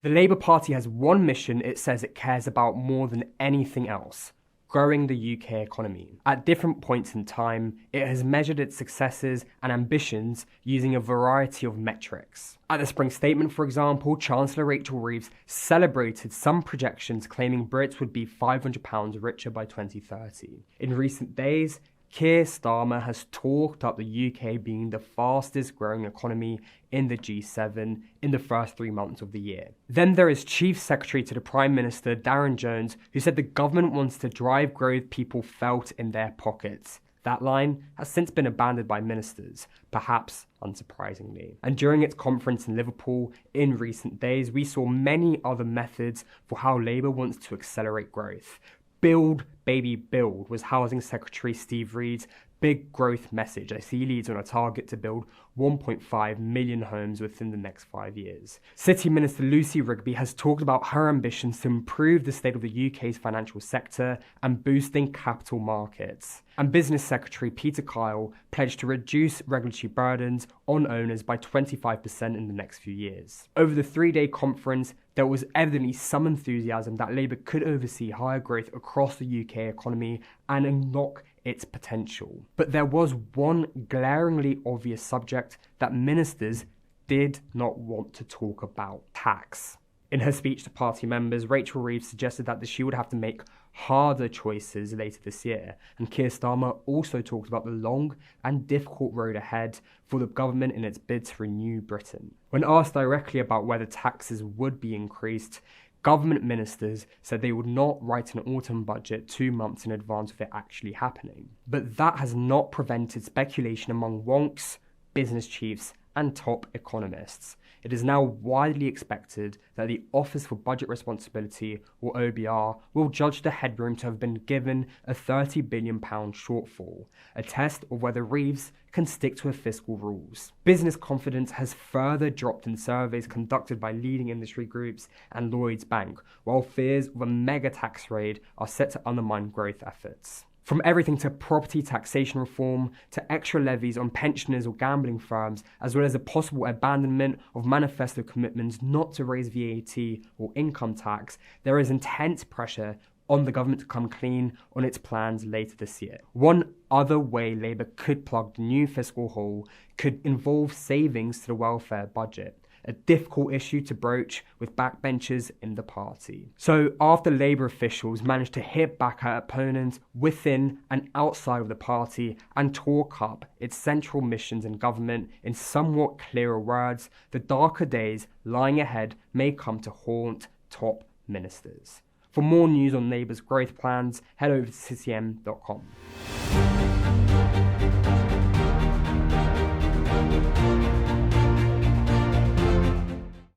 The Labour Party has one mission it says it cares about more than anything else: growing the UK economy. At different points in time, it has measured its successes and ambitions using a variety of metrics. At the Spring Statement, for example, Chancellor Rachel Reeves celebrated some projections claiming Brits would be £500 richer by 2030. In recent days, Keir Starmer has talked up the UK being the fastest growing economy in the G7 in the first 3 months of the year. Then there is Chief Secretary to the Prime Minister, Darren Jones, who said the government wants to drive growth people felt in their pockets. That line has since been abandoned by ministers, perhaps unsurprisingly. And during its conference in Liverpool in recent days, we saw many other methods for how Labour wants to accelerate growth. Build, baby, build was Housing Secretary Steve Reed's big growth message as he leads on a target to build 1.5 million homes within the next 5 years. City Minister Lucy Rigby has talked about her ambitions to improve the state of the UK's financial sector and boosting capital markets. And Business Secretary Peter Kyle pledged to reduce regulatory burdens on owners by 25% in the next few years. Over the 3-day conference, there was evidently some enthusiasm that Labour could oversee higher growth across the UK economy and unlock its potential. But there was one glaringly obvious subject that ministers did not want to talk about: tax. In her speech to party members, Rachel Reeves suggested that she would have to make harder choices later this year, and Keir Starmer also talked about the long and difficult road ahead for the government in its bid to renew Britain. When asked directly about whether taxes would be increased, government ministers said they would not write an autumn budget 2 months in advance of it actually happening. But that has not prevented speculation among wonks, business chiefs, and top economists. It is now widely expected that the Office for Budget Responsibility, or OBR, will judge the headroom to have been given a £30 billion shortfall, a test of whether Reeves can stick to her fiscal rules. Business confidence has further dropped in surveys conducted by leading industry groups and Lloyds Bank, while fears of a mega tax raid are set to undermine growth efforts. From everything to property taxation reform, to extra levies on pensioners or gambling firms, as well as a possible abandonment of manifesto commitments not to raise VAT or income tax, there is intense pressure on the government to come clean on its plans later this year. One other way Labour could plug the new fiscal hole could involve savings to the welfare budget, a difficult issue to broach with backbenchers in the party. So after Labour officials managed to hit back at opponents within and outside of the party and talk up its central missions in government in somewhat clearer words, the darker days lying ahead may come to haunt top ministers. For more news on Labour's growth plans, head over to citym.com.